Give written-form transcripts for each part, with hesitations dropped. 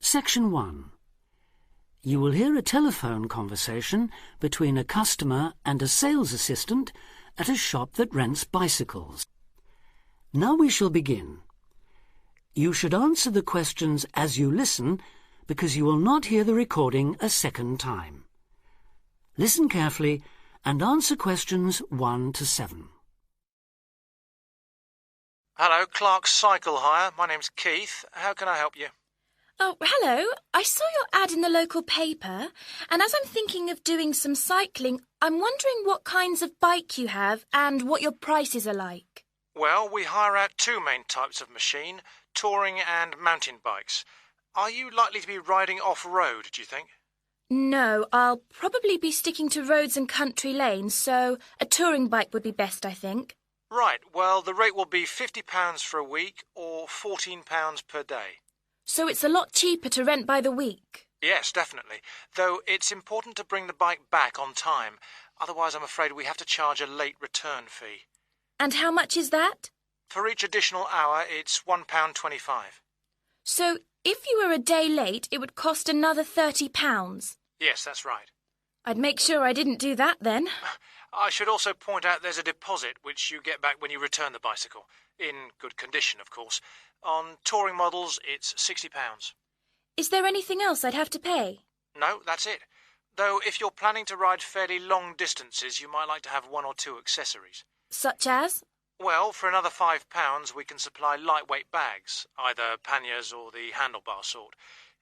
Section 1. You will hear a telephone conversation between a customer and a sales assistant at a shop that rents bicycles. Now we shall begin. You should answer the questions as you listen because you will not hear the recording a second time. Listen carefully and answer questions 1 to 7. Hello, Clark's Cycle Hire. My name's Keith. How can I help you? Oh, hello. I saw your ad in the local paper, and as I'm thinking of doing some cycling, I'm wondering what kinds of bike you have and what your prices are like. Well, we hire out two main types of machine, touring and mountain bikes. Are you likely to be riding off-road, do you think? No, I'll probably be sticking to roads and country lanes, so a touring bike would be best, I think. Right, well, the rate will be £50 for a week or £14 per day. So it's a lot cheaper to rent by the week? Yes, definitely. Though it's important to bring the bike back on time. Otherwise, I'm afraid we have to charge a late return fee. And how much is that? For each additional hour, it's £1.25. So if you were a day late, it would cost another £30? Yes, that's right. I'd make sure I didn't do that then. I should also point out there's a deposit which you get back when you return the bicycle. In good condition, of course. On touring models, it's £60. Is there anything else I'd have to pay? No, that's it. Though if you're planning to ride fairly long distances, you might like to have one or two accessories. Such as? Well, for another £5, we can supply lightweight bags, either panniers or the handlebar sort.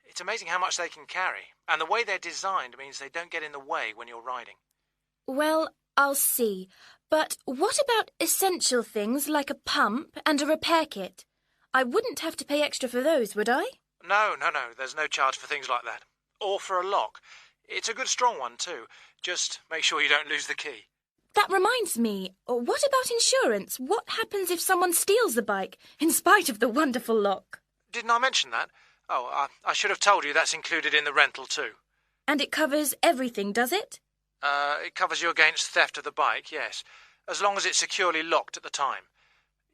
It's amazing how much they can carry, and the way they're designed means they don't get in the way when you're riding. Well, I'll see. But what about essential things like a pump and a repair kit? I wouldn't have to pay extra for those, would I? No, there's no charge for things like that. Or for a lock. It's a good strong one, too. Just make sure you don't lose the key. That reminds me, what about insurance? What happens if someone steals the bike, in spite of the wonderful lock? Didn't I mention that? Oh, I should have told you that's included in the rental, too. And it covers everything, does it? It covers you against theft of the bike, yes, as long as it's securely locked at the time.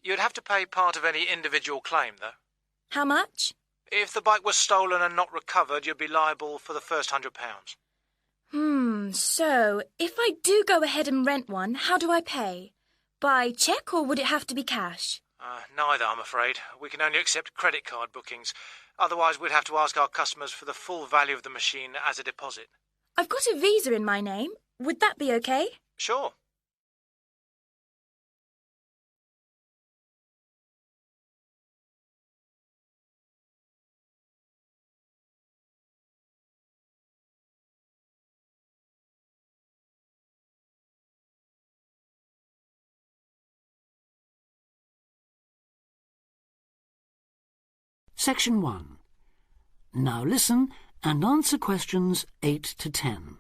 You'd have to pay part of any individual claim, though. How much? If the bike was stolen and not recovered, you'd be liable for the first £100. So, if I do go ahead and rent one, how do I pay? By cheque or would it have to be cash? Neither, I'm afraid. We can only accept credit card bookings. Otherwise, we'd have to ask our customers for the full value of the machine as a deposit. I've got a visa in my name. Would that be okay? Sure. Section 1. Now listen and answer questions 8 to 10.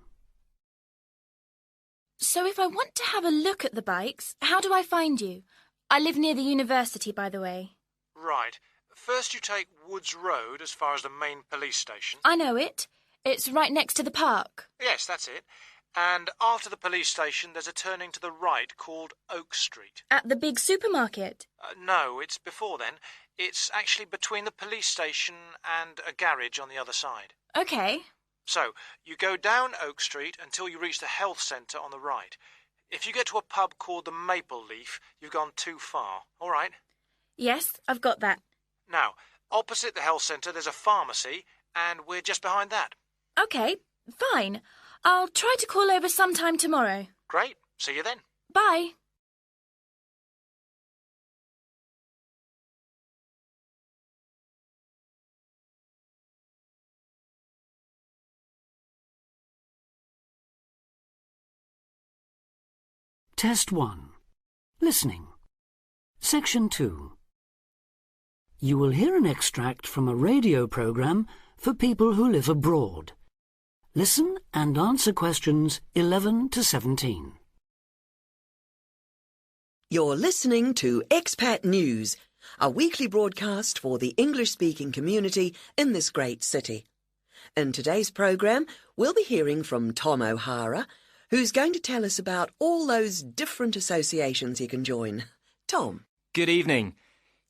So if I want to have a look at the bikes, how do I find you? I live near the university, by the way. Right. First you take Woods Road as far as the main police station. I know it. It's right next to the park. Yes, that's it. And after the police station, there's a turning to the right called Oak Street. At the big supermarket? No, it's before then. It's actually between the police station and a garage on the other side. OK. So, you go down Oak Street until you reach the health centre on the right. If you get to a pub called the Maple Leaf, you've gone too far, all right? Yes, I've got that. Now, opposite the health centre, there's a pharmacy, and we're just behind that. OK, fine. I'll try to call over sometime tomorrow. Great. See you then. Bye. Test 1. Listening. Section 2. You will hear an extract from a radio programme for people who live abroad. Listen and answer questions 11 to 17. You're listening to Expat News, a weekly broadcast for the English-speaking community in this great city. In today's programme, we'll be hearing from Tom O'Hara, who's going to tell us about all those different associations he can join. Tom. Good evening.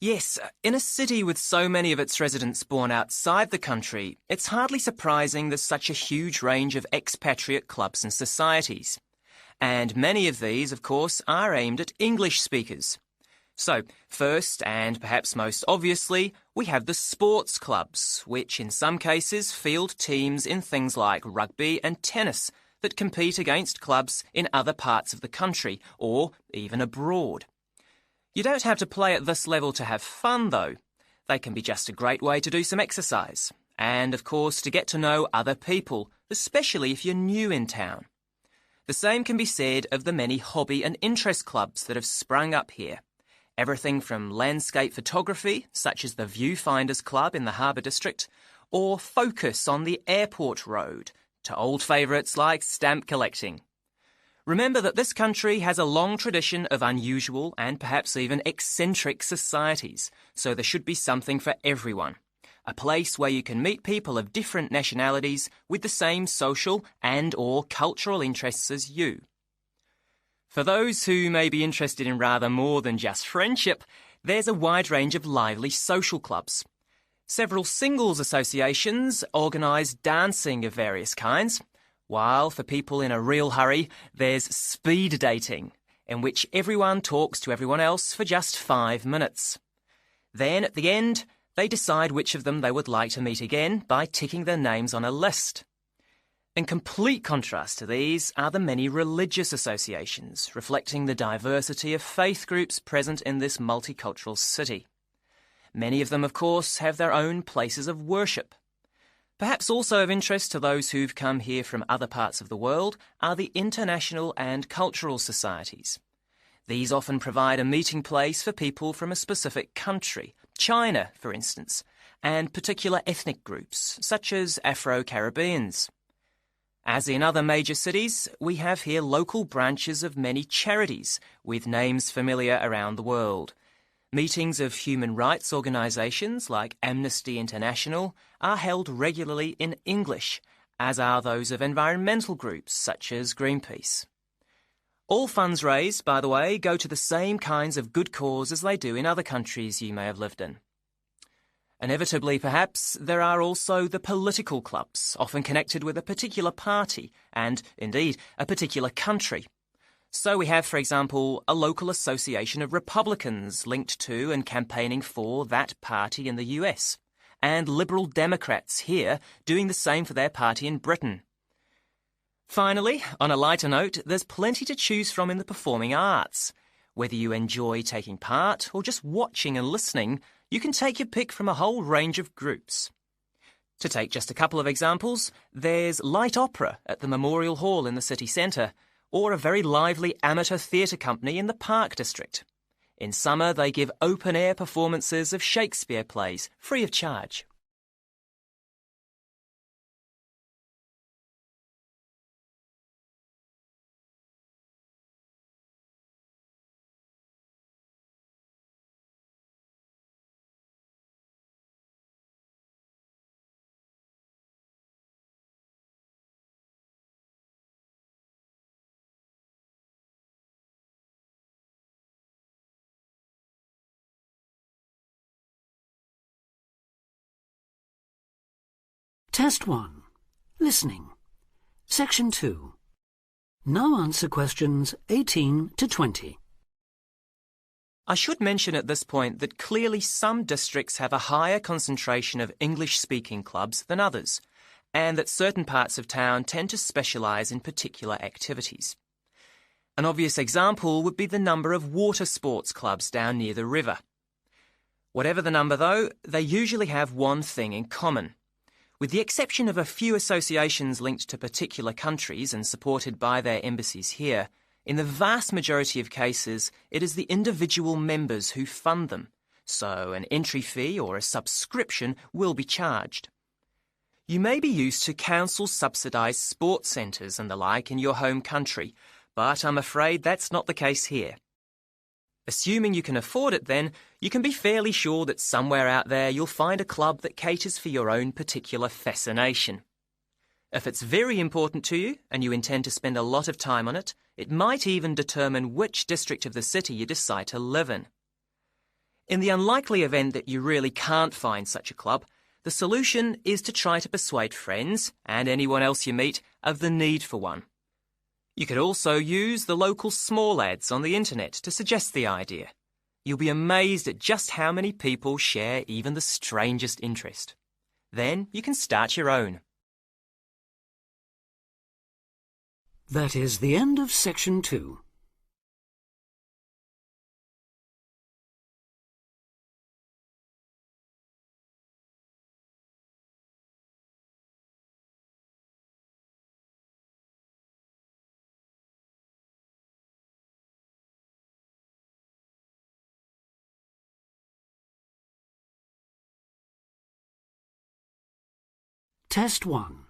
Yes, in a city with so many of its residents born outside the country, it's hardly surprising there's such a huge range of expatriate clubs and societies. And many of these, of course, are aimed at English speakers. So, first, and perhaps most obviously, we have the sports clubs, which in some cases field teams in things like rugby and tennis that compete against clubs in other parts of the country, or even abroad. You don't have to play at this level to have fun, though. They can be just a great way to do some exercise, and of course to get to know other people, especially if you're new in town. The same can be said of the many hobby and interest clubs that have sprung up here. Everything from landscape photography, such as the Viewfinders Club in the Harbour District, or Focus on the Airport Road, to old favourites like stamp collecting. Remember that this country has a long tradition of unusual and perhaps even eccentric societies, so there should be something for everyone. A place where you can meet people of different nationalities with the same social and/or cultural interests as you. For those who may be interested in rather more than just friendship, there's a wide range of lively social clubs. Several singles associations organise dancing of various kinds, while for people in a real hurry, there's speed dating, in which everyone talks to everyone else for just 5 minutes. Then, at the end, they decide which of them they would like to meet again by ticking their names on a list. In complete contrast to these are the many religious associations, reflecting the diversity of faith groups present in this multicultural city. Many of them, of course, have their own places of worship. Perhaps also of interest to those who've come here from other parts of the world are the international and cultural societies. These often provide a meeting place for people from a specific country, China, for instance, and particular ethnic groups, such as Afro-Caribbeans. As in other major cities, we have here local branches of many charities with names familiar around the world. Meetings of human rights organisations like Amnesty International are held regularly in English, as are those of environmental groups such as Greenpeace. All funds raised, by the way, go to the same kinds of good cause as they do in other countries you may have lived in. Inevitably, perhaps, there are also the political clubs, often connected with a particular party and, indeed, a particular country. So we have, for example, a local association of Republicans linked to and campaigning for that party in the US, and Liberal Democrats here doing the same for their party in Britain. Finally, on a lighter note, there's plenty to choose from in the performing arts. Whether you enjoy taking part or just watching and listening, you can take your pick from a whole range of groups. To take just a couple of examples, there's light opera at the Memorial Hall in the city centre, or a very lively amateur theatre company in the Park District. In summer, they give open-air performances of Shakespeare plays, free of charge. Test 1. Listening. Section 2. Now answer questions 18 to 20. I should mention at this point that clearly some districts have a higher concentration of English-speaking clubs than others, and that certain parts of town tend to specialise in particular activities. An obvious example would be the number of water sports clubs down near the river. Whatever the number, though, they usually have one thing in common. With the exception of a few associations linked to particular countries and supported by their embassies here, in the vast majority of cases, it is the individual members who fund them, so an entry fee or a subscription will be charged. You may be used to council-subsidised sports centres and the like in your home country, but I'm afraid that's not the case here. Assuming you can afford it then, you can be fairly sure that somewhere out there you'll find a club that caters for your own particular fascination. If it's very important to you and you intend to spend a lot of time on it, it might even determine which district of the city you decide to live in. In the unlikely event that you really can't find such a club, the solution is to try to persuade friends and anyone else you meet of the need for one. You could also use the local small ads on the internet to suggest the idea. You'll be amazed at just how many people share even the strangest interest. Then you can start your own. That is the end of section 2. Test 1.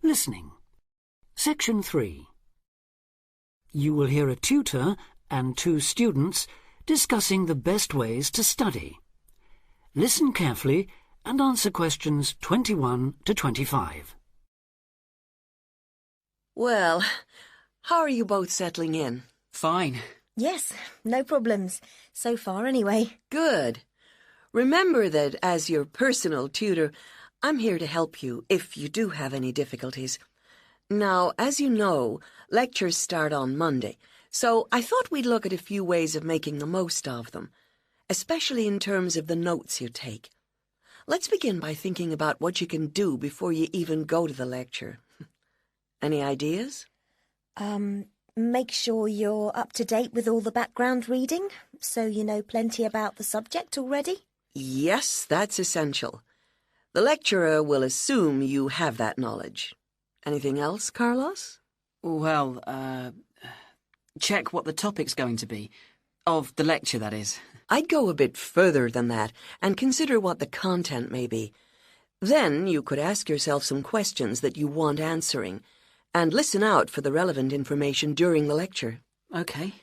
Listening. Section 3. You will hear a tutor and 2 students discussing the best ways to study. Listen carefully and answer questions 21 to 25. Well, how are you both settling in? Fine. Yes, no problems. So far, anyway. Good. Remember that as your personal tutor, I'm here to help you if you do have any difficulties. Now, as you know, lectures start on Monday, so I thought we'd look at a few ways of making the most of them, especially in terms of the notes you take. Let's begin by thinking about what you can do before you even go to the lecture. Any ideas? Make sure you're up to date with all the background reading, so you know plenty about the subject already. Yes, that's essential. The lecturer will assume you have that knowledge. Anything else, Carlos? Well, check what the topic's going to be. Of the lecture, that is. I'd go a bit further than that and consider what the content may be. Then you could ask yourself some questions that you want answering and listen out for the relevant information during the lecture. Okay.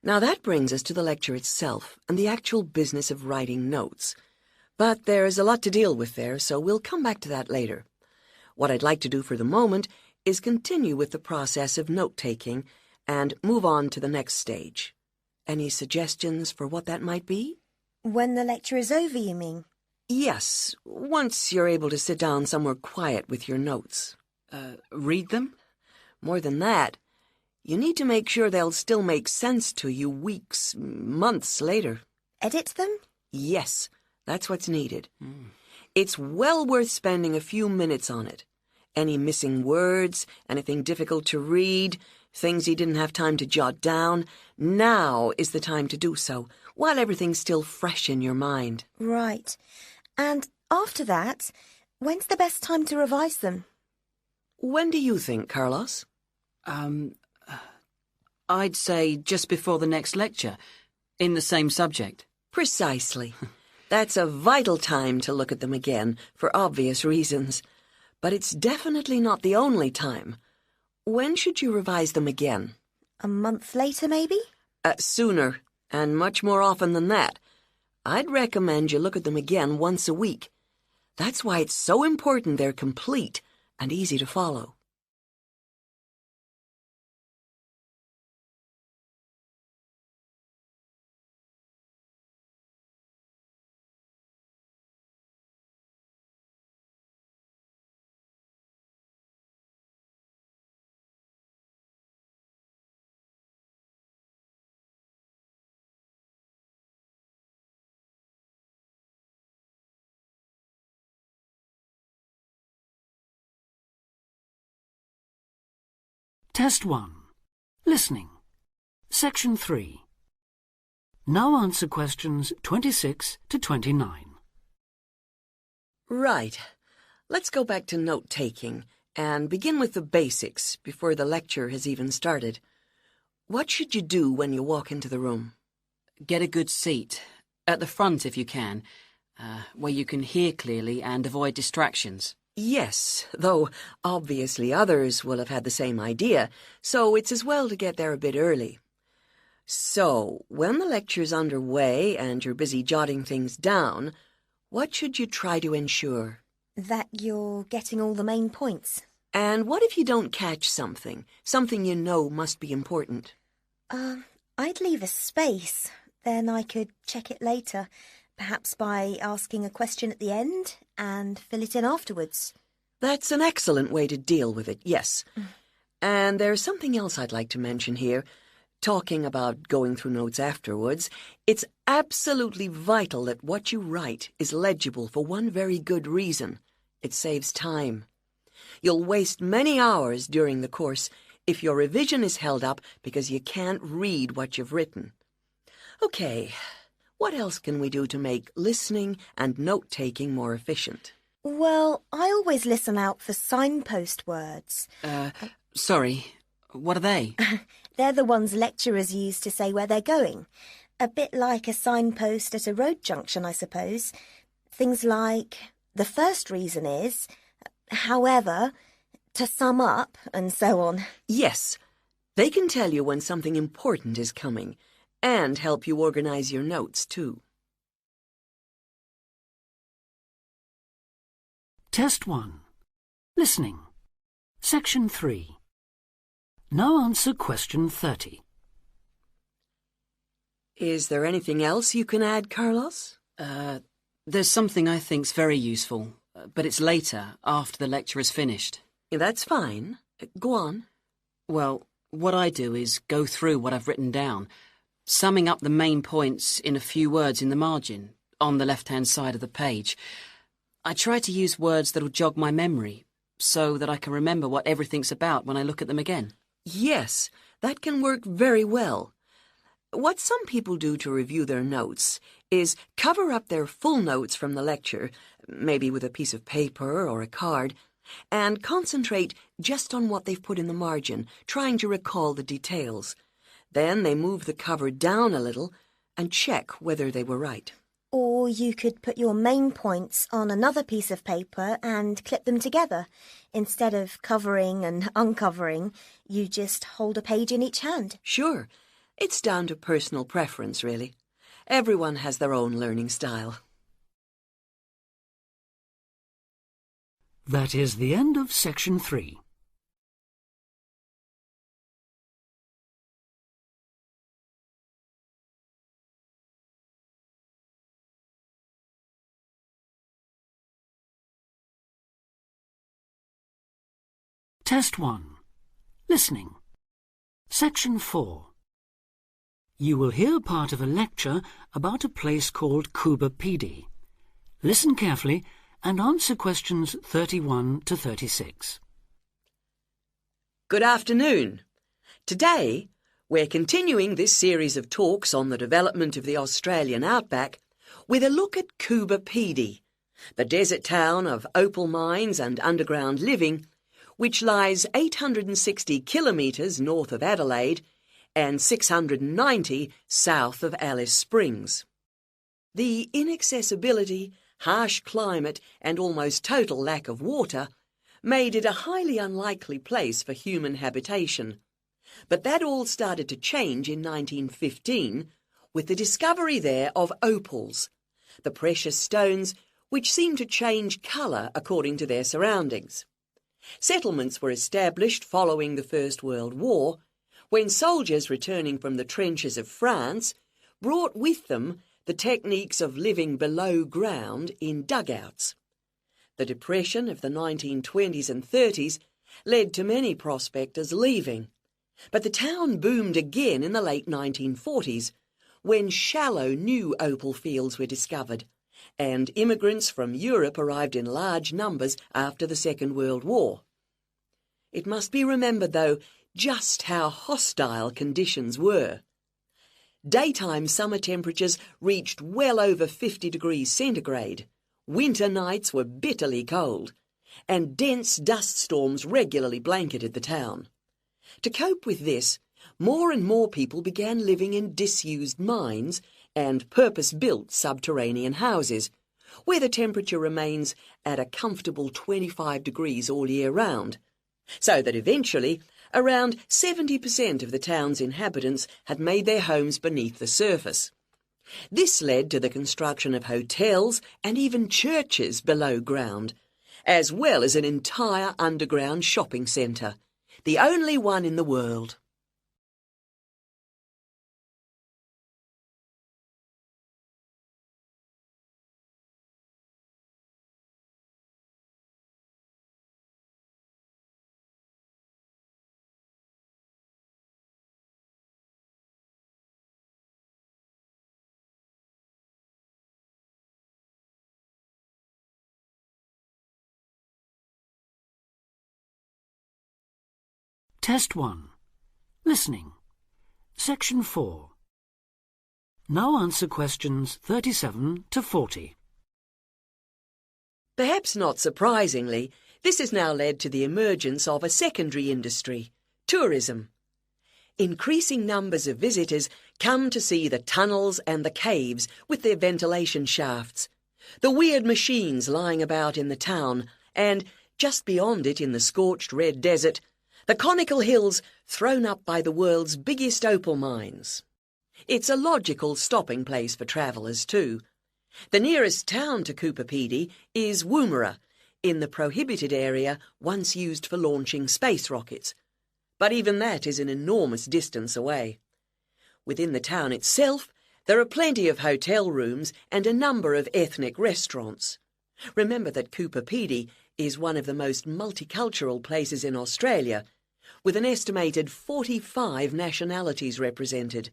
Now that brings us to the lecture itself and the actual business of writing notes. But there's a lot to deal with there, so we'll come back to that later. What I'd like to do for the moment is continue with the process of note-taking and move on to the next stage. Any suggestions for what that might be? When the lecture is over, you mean? Yes, once you're able to sit down somewhere quiet with your notes. Read them? More than that, you need to make sure they'll still make sense to you weeks, months later. Edit them? Yes, that's what's needed. It's well worth spending a few minutes on it. Any missing words, anything difficult to read, things you didn't have time to jot down, now is the time to do so, while everything's still fresh in your mind. Right. And after that, when's the best time to revise them? When do you think, Carlos? I'd say just before the next lecture, in the same subject. Precisely. That's a vital time to look at them again, for obvious reasons. But it's definitely not the only time. When should you revise them again? A month later, maybe? Sooner, and much more often than that. I'd recommend you look at them again once a week. That's why it's so important they're complete and easy to follow. Test 1. Listening. Section 3. Now answer questions 26 to 29. Right. Let's go back to note-taking and begin with the basics before the lecture has even started. What should you do when you walk into the room? Get a good seat, at the front if you can, where you can hear clearly and avoid distractions. Yes, though obviously others will have had the same idea, so it's as well to get there a bit early. So, when the lecture's underway and you're busy jotting things down, what should you try to ensure? That you're getting all the main points. And what if you don't catch something you know must be important? I'd leave a space, Then I could check it later, perhaps by asking a question at the end and fill it in afterwards. That's an excellent way to deal with it, yes. And there's something else I'd like to mention here. Talking about going through notes afterwards, it's absolutely vital that what you write is legible for one very good reason. It saves time. You'll waste many hours during the course if your revision is held up because you can't read what you've written. Okay, what else can we do to make listening and note-taking more efficient? Well, I always listen out for signpost words. Sorry, what are they? They're the ones lecturers use to say where they're going. A bit like a signpost at a road junction, I suppose. Things like, the first reason is, however, to sum up, and so on. Yes, they can tell you when something important is coming, and help you organize your notes, too. Test 1. Listening. Section 3. Now answer question 30. Is there anything else you can add, Carlos? There's something I think's very useful, but it's later, after the lecture is finished. That's fine. Go on. Well, what I do is go through what I've written down, summing up the main points in a few words in the margin, on the left-hand side of the page. I try to use words that'll jog my memory, so that I can remember what everything's about when I look at them again. Yes, that can work very well. What some people do to review their notes is cover up their full notes from the lecture, maybe with a piece of paper or a card, and concentrate just on what they've put in the margin, trying to recall the details. Then they move the cover down a little and check whether they were right. Or you could put your main points on another piece of paper and clip them together. Instead of covering and uncovering, you just hold a page in each hand. Sure. It's down to personal preference, really. Everyone has their own learning style. That is the end of section 3. Test 1. Listening. Section 4. You will hear part of a lecture about a place called Coober, Pedy. Listen carefully and answer questions 31 to 36. Good afternoon. Today, we're continuing this series of talks on the development of the Australian outback with a look at Coober, Pedy, the desert town of opal mines and underground living, which lies 860 kilometres north of Adelaide and 690 south of Alice Springs. The inaccessibility, harsh climate and almost total lack of water made it a highly unlikely place for human habitation. But that all started to change in 1915 with the discovery there of opals, the precious stones which seem to change colour according to their surroundings. Settlements were established following the First World War, when soldiers returning from the trenches of France brought with them the techniques of living below ground in dugouts. The Depression of the 1920s and 30s led to many prospectors leaving, but the town boomed again in the late 1940s, when shallow new opal fields were discovered, and immigrants from Europe arrived in large numbers after the Second World War. It must be remembered, though, just how hostile conditions were. Daytime summer temperatures reached well over 50 degrees centigrade, winter nights were bitterly cold, and dense dust storms regularly blanketed the town. To cope with this, more and more people began living in disused mines and purpose-built subterranean houses, where the temperature remains at a comfortable 25 degrees all year round, so that eventually around 70% of the town's inhabitants had made their homes beneath the surface. This led to the construction of hotels and even churches below ground, as well as an entire underground shopping centre, the only one in the world. Test 1. Listening. Section 4. Now answer questions 37 to 40. Perhaps not surprisingly, this has now led to the emergence of a secondary industry, tourism. Increasing numbers of visitors come to see the tunnels and the caves with their ventilation shafts, the weird machines lying about in the town, and, just beyond it in the scorched red desert, the conical hills thrown up by the world's biggest opal mines. It's a logical stopping place for travellers too. The nearest town to Coober Pedy is Woomera, in the prohibited area once used for launching space rockets. But even that is an enormous distance away. Within the town itself, there are plenty of hotel rooms and a number of ethnic restaurants. Remember that Coober Pedy is one of the most multicultural places in Australia, with an estimated 45 nationalities represented,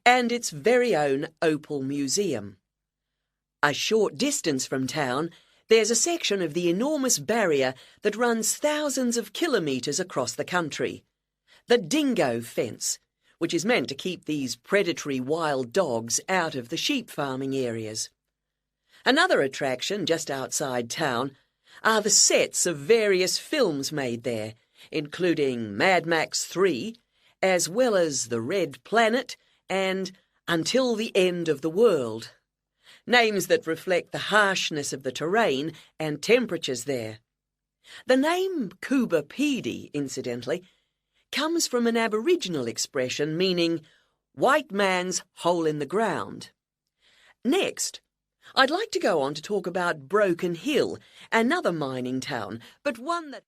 and its very own Opal Museum. A short distance from town, there's a section of the enormous barrier that runs thousands of kilometres across the country, the dingo fence, which is meant to keep these predatory wild dogs out of the sheep farming areas. Another attraction just outside town are the sets of various films made there, including Mad Max 3, as well as The Red Planet and Until the End of the World. Names that reflect the harshness of the terrain and temperatures there. The name Coober Pedy, incidentally, comes from an Aboriginal expression meaning white man's hole in the ground. Next, I'd like to go on to talk about Broken Hill, another mining town, but one that...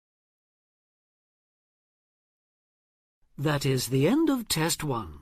That is the end of Test 1.